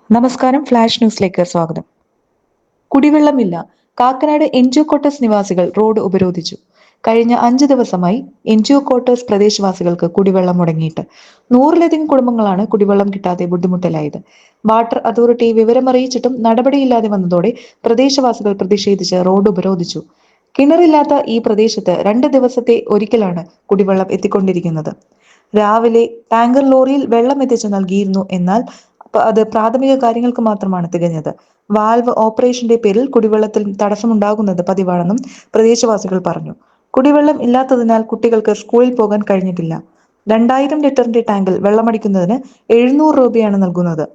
നമസ്കാരം, ഫ്ലാഷ് ന്യൂസിലേക്ക് സ്വാഗതം. കുടിവെള്ളമില്ല. കാക്കനാട് എൻജിഒ ക്വാർട്ടേഴ്സ് നിവാസികൾ റോഡ് ഉപരോധിച്ചു. കഴിഞ്ഞ 5 ദിവസമായി എൻജിഒ ക്വാർട്ടേഴ്സ് പ്രദേശവാസികൾക്ക് കുടിവെള്ളം മുടങ്ങിയിട്ട് 100-ലധികം കുടുംബങ്ങളാണ് കുടിവെള്ളം കിട്ടാതെ ബുദ്ധിമുട്ടിലായത്. വാട്ടർ അതോറിറ്റി വിവരമറിയിച്ചിട്ടും നടപടിയില്ലാതെ വന്നതോടെ പ്രദേശവാസികൾ പ്രതിഷേധിച്ച് റോഡ് ഉപരോധിച്ചു. കിണറില്ലാത്ത ഈ പ്രദേശത്ത് 2 ദിവസത്തെ ഒരിക്കലാണ് കുടിവെള്ളം എത്തിക്കൊണ്ടിരിക്കുന്നത്. രാവിലെ ടാങ്കർ ലോറിയിൽ വെള്ളം എത്തിച്ചു നൽകിയിരുന്നു. എന്നാൽ അത് പ്രാഥമിക കാര്യങ്ങൾക്ക് മാത്രമാണ് തികഞ്ഞത്. വാൽവ് ഓപ്പറേഷന്റെ പേരിൽ കുടിവെള്ളത്തിൽ തടസ്സമുണ്ടാകുന്നത് പതിവാണെന്നും പ്രദേശവാസികൾ പറഞ്ഞു. കുടിവെള്ളം ഇല്ലാത്തതിനാൽ കുട്ടികൾക്ക് സ്കൂളിൽ പോകാൻ കഴിഞ്ഞിട്ടില്ല. 2000 ലിറ്ററിന്റെ ടാങ്കിൽ വെള്ളമടിക്കുന്നതിന് 700 രൂപയാണ് നൽകുന്നത്.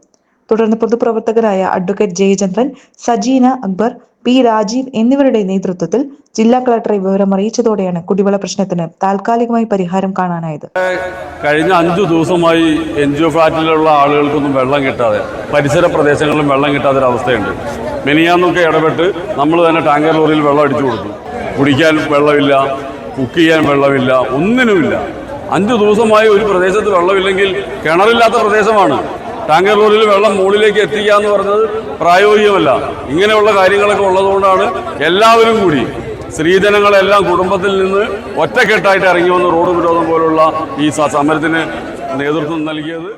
തുടർന്ന് പൊതുപ്രവർത്തകരായ അഡ്വക്കേറ്റ് ജയചന്ദ്രൻ, സജീന അക്ബർ, പി രാജീവ് എന്നിവരുടെ നേതൃത്വത്തിൽ ജില്ലാ കളക്ടറെ വിവരമറിയിച്ചതോടെയാണ് കുടിവെള്ള പ്രശ്നത്തിന് താൽക്കാലികമായി പരിഹാരം കാണാനായത്. കഴിഞ്ഞ 5 ദിവസമായി എൻജിഒ ഫ്ലാറ്റിലുള്ള ആളുകൾക്കൊന്നും വെള്ളം കിട്ടാതെ, പരിസര പ്രദേശങ്ങളിലും വെള്ളം കിട്ടാത്തൊരു അവസ്ഥയുണ്ട്. മെനിയാന്നൊക്കെ ഇടപെട്ട് നമ്മൾ തന്നെ ടാങ്കർ ലോറിയിൽ വെള്ളം അടിച്ചു കൊടുത്തു. കുടിക്കാൻ വെള്ളമില്ല, കുക്ക് ചെയ്യാൻ വെള്ളമില്ല, ഒന്നിനുമില്ല. 5 ദിവസമായി ഒരു പ്രദേശത്ത് വെള്ളമില്ലെങ്കിൽ കിണറില്ലാത്ത പ്രദേശമാണ്. ടാങ്കർ ലോറിയിൽ വെള്ളം മുകളിലേക്ക് എത്തിക്കുക എന്ന് പറഞ്ഞത് പ്രായോഗികമല്ല. ഇങ്ങനെയുള്ള കാര്യങ്ങളൊക്കെ ഉള്ളതുകൊണ്ടാണ് എല്ലാവരും കൂടി സ്ത്രീജനങ്ങളെല്ലാം കുടുംബത്തിൽ നിന്ന് ഒറ്റക്കെട്ടായിട്ട് ഇറങ്ങി വന്ന് റോഡ് വിരോധം പോലുള്ള ഈ സമരത്തിന് നേതൃത്വം നൽകിയത്.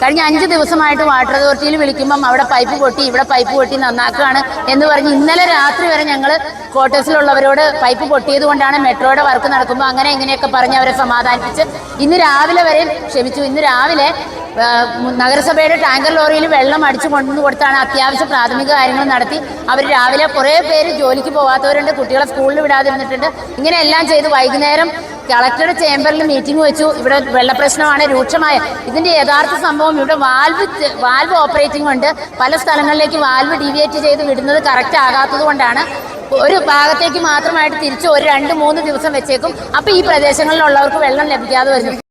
കഴിഞ്ഞ 5 ദിവസമായിട്ട് വാട്ടർ അതോറിറ്റിയിൽ വിളിക്കുമ്പം അവിടെ പൈപ്പ് പൊട്ടി, ഇവിടെ പൈപ്പ് പൊട്ടി നന്നാക്കുകയാണ് എന്ന് പറഞ്ഞ് ഇന്നലെ രാത്രി വരെ ഞങ്ങൾ ക്വാർട്ടേഴ്സിലുള്ളവരോട് പൈപ്പ് പൊട്ടിയത് കൊണ്ടാണ് മെട്രോയുടെ വർക്ക് നടക്കുമ്പോൾ അങ്ങനെ ഇങ്ങനെയൊക്കെ പറഞ്ഞ് അവരെ സമാധാനിപ്പിച്ച് ഇന്ന് രാവിലെ വരെ ക്ഷമിച്ചു. ഇന്ന് രാവിലെ നഗരസഭയുടെ ടാങ്കർ ലോറിയിൽ വെള്ളം അടിച്ചു കൊണ്ടുവന്ന് കൊടുത്താണ് അത്യാവശ്യ പ്രാഥമിക കാര്യങ്ങൾ നടത്തി. അവർ രാവിലെ കുറേ പേര് ജോലിക്ക് പോകാത്തവരുണ്ട്, കുട്ടികളെ സ്കൂളിൽ വിടാതിരുന്നിട്ടുണ്ട്. ഇങ്ങനെ എല്ലാം ചെയ്ത് വൈകുന്നേരം കളക്ടറുടെ ചേംബറിൽ മീറ്റിംഗ് വെച്ചു. ഇവിടെ വെള്ളപ്രശ്നമാണ് രൂക്ഷമായ. ഇതിന്റെ യഥാർത്ഥ സംഭവം ഇവിടെ വാൽവ് ഓപ്പറേറ്റിംഗ് ഉണ്ട്. പല സ്ഥലങ്ങളിലേക്ക് വാൽവ് ഡീവിയേറ്റ് ചെയ്ത് വിടുന്നത് കറക്റ്റ് ആകാത്തത് കൊണ്ടാണ് ഒരു ഭാഗത്തേക്ക് മാത്രമായിട്ട് തിരിച്ച് ഒരു 2-3 ദിവസം വെച്ചേക്കും. അപ്പോൾ ഈ പ്രദേശങ്ങളിലുള്ളവർക്ക് വെള്ളം ലഭിക്കാതെ വരുന്നു.